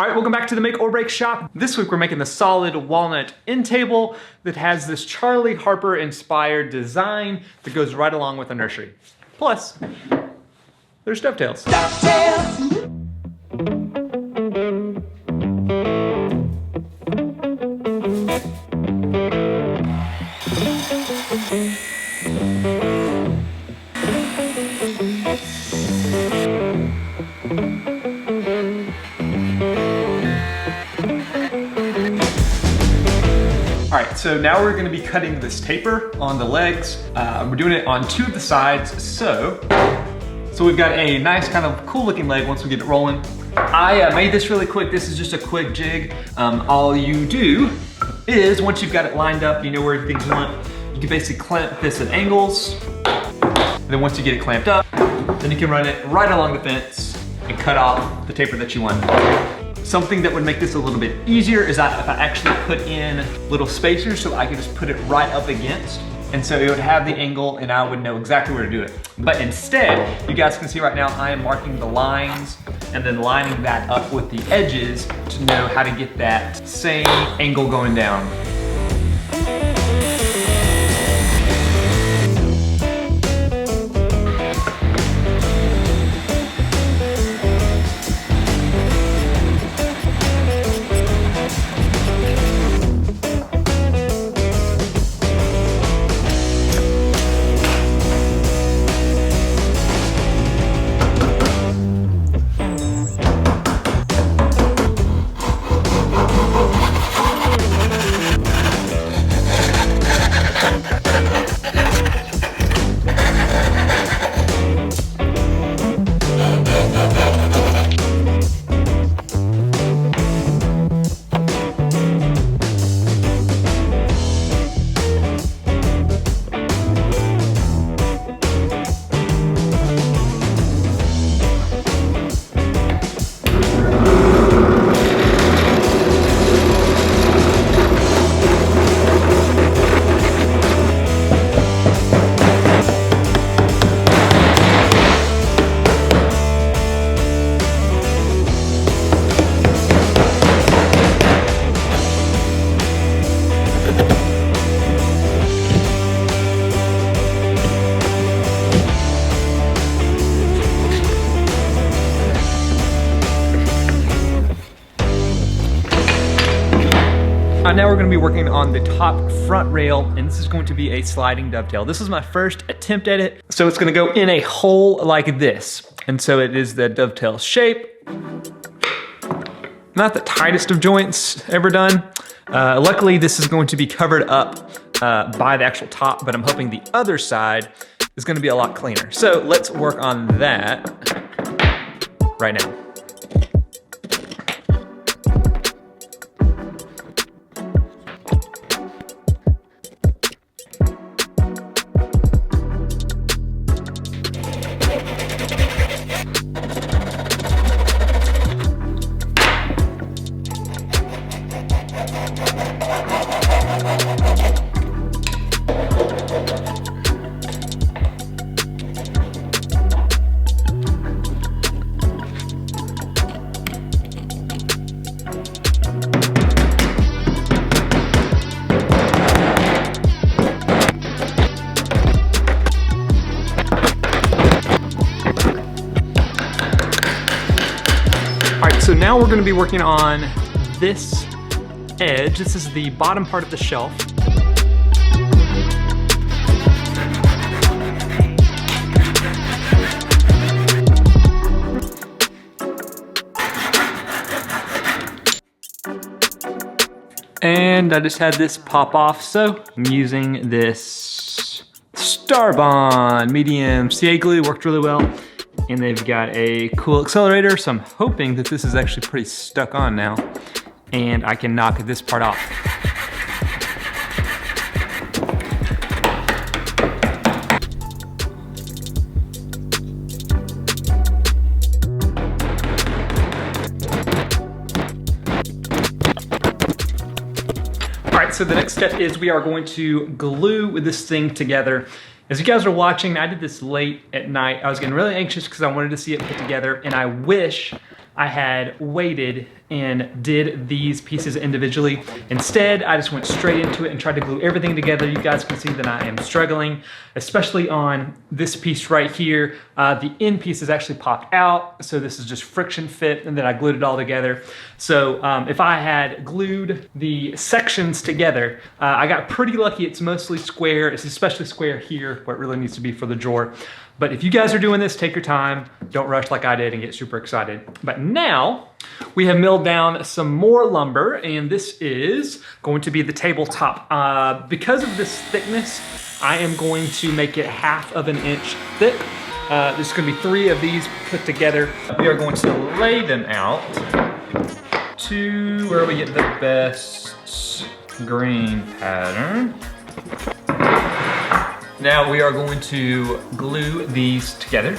All right, welcome back to the Make or Break shop. This week we're making the solid walnut end table that has this Charlie Harper inspired design that goes right along with the nursery. Plus, there's dovetails. All right, so now we're gonna be cutting this taper on the legs. We're doing it on two of the sides. So we've got a nice kind of cool looking leg once we get it rolling. I made this really quick. This is just a quick jig. All you do is once you've got it lined up, you know where things want, you can basically clamp this at angles. And then once you get it clamped up, then you can run it right along the fence and cut off the taper that you want. Something that would make this a little bit easier is that if I actually put in little spacers so I could just put it right up against. And so it would have the angle and I would know exactly where to do it. But instead, you guys can see right now, I am marking the lines and then lining that up with the edges to know how to get that same angle going down. Now we're going to be working on the top front rail, and this is going to be a sliding dovetail. This is my first attempt at it. So it's going to go in a hole like this. And so it is the dovetail shape. Not the tightest of joints ever done. Luckily, this is going to be covered up by the actual top, but I'm hoping the other side is going to be a lot cleaner. So let's work on that right now. So now we're going to be working on this edge. This is the bottom part of the shelf. And I just had this pop off, so I'm using this Starbond medium CA glue. Worked really well. And they've got a cool accelerator, so I'm hoping that this is actually pretty stuck on now and I can knock this part off. All right, so the next step is we are going to glue this thing together. As you guys are watching, I did this late at night. I was getting really anxious because I wanted to see it put together, and I wish I had waited and did these pieces individually. Instead, I just went straight into it and tried to glue everything together. You guys can see that I am struggling, especially on this piece right here. The end piece is actually popped out, so this is just friction fit, and then I glued it all together. So if I had glued the sections together, I got pretty lucky. It's mostly square. It's especially square here, where it really needs to be for the drawer. But if you guys are doing this, take your time. Don't rush like I did and get super excited. But now we have milled down some more lumber, and this is going to be the tabletop. Because of this thickness, I am going to make it 1/2 inch thick. There's going to be 3 of these put together. We are going to lay them out to where we get the best grain pattern. Now we are going to glue these together.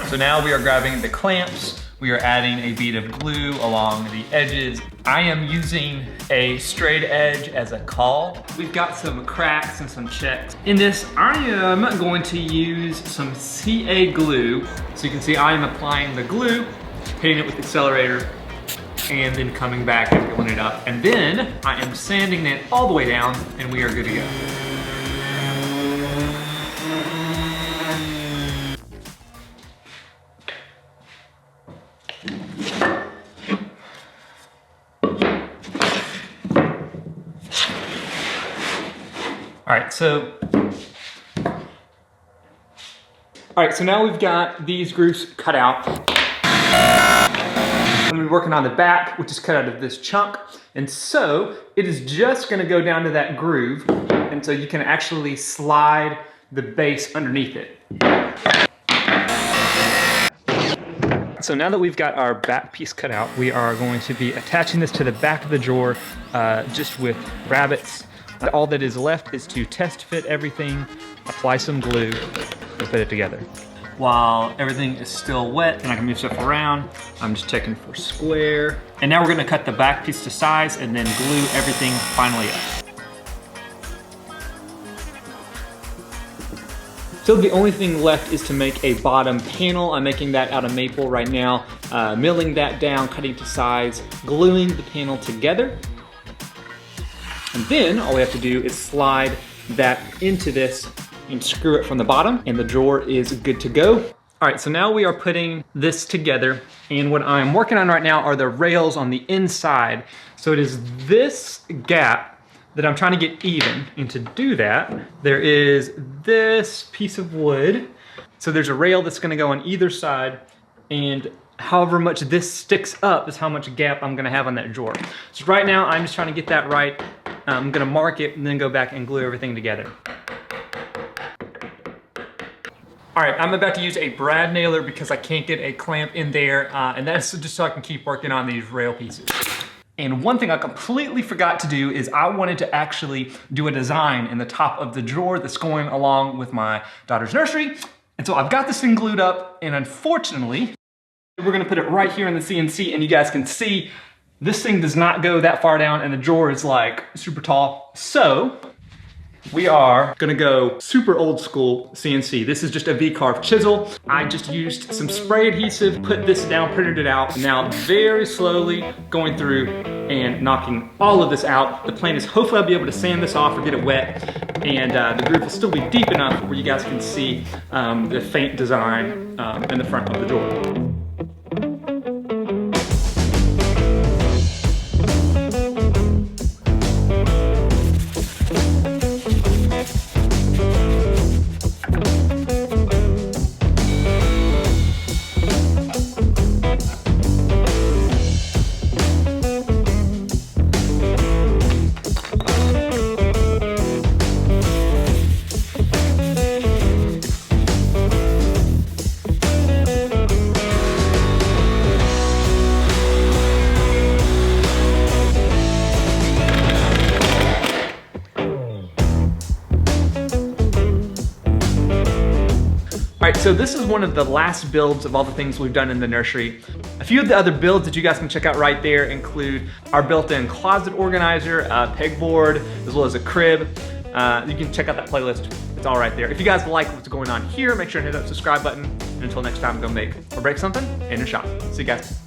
So now we are grabbing the clamps. We are adding a bead of glue along the edges. I am using a straight edge as a caul. We've got some cracks and some checks. In this, I am going to use some CA glue. So you can see I am applying the glue, hitting it with the accelerator, and then coming back and filling it up. And then I am sanding it all the way down, and we are good to go. All right, so now we've got these grooves cut out. I'm gonna be working on the back, which is cut out of this chunk. And so it is just gonna go down to that groove. And so you can actually slide the base underneath it. So now that we've got our back piece cut out, we are going to be attaching this to the back of the drawer just with rabbets. All that is left is to test fit everything, apply some glue, and put it together. While everything is still wet and I can move stuff around, I'm just checking for square. And now we're gonna cut the back piece to size and then glue everything finally up. So the only thing left is to make a bottom panel. I'm making that out of maple right now, milling that down, cutting to size, gluing the panel together. And then all we have to do is slide that into this and screw it from the bottom, and the drawer is good to go. All right, so now we are putting this together, and what I'm working on right now are the rails on the inside. So it is this gap that I'm trying to get even, and to do that, there is this piece of wood. So there's a rail that's gonna go on either side, and however much this sticks up is how much gap I'm gonna have on that drawer. So right now, I'm just trying to get that right. I'm gonna mark it and then go back and glue everything together. All right, I'm about to use a brad nailer because I can't get a clamp in there, and that's just so I can keep working on these rail pieces. And one thing I completely forgot to do is I wanted to actually do a design in the top of the drawer that's going along with my daughter's nursery. And so I've got this thing glued up, and unfortunately, we're gonna put it right here in the CNC, and you guys can see this thing does not go that far down, and the drawer is like super tall. So we are gonna go super old school CNC. This is just a V-carved chisel. I just used some spray adhesive, put this down, printed it out, and now very slowly going through and knocking all of this out. The plan is hopefully I'll be able to sand this off or get it wet, and the groove will still be deep enough where you guys can see the faint design in the front of the drawer. All right, so this is one of the last builds of all the things we've done in the nursery. A few of the other builds that you guys can check out right there include our built-in closet organizer, a pegboard, as well as a crib. You can check out that playlist. It's all right there. If you guys like what's going on here, make sure to hit that subscribe button. And until next time, go make or break something in your shop. See you guys.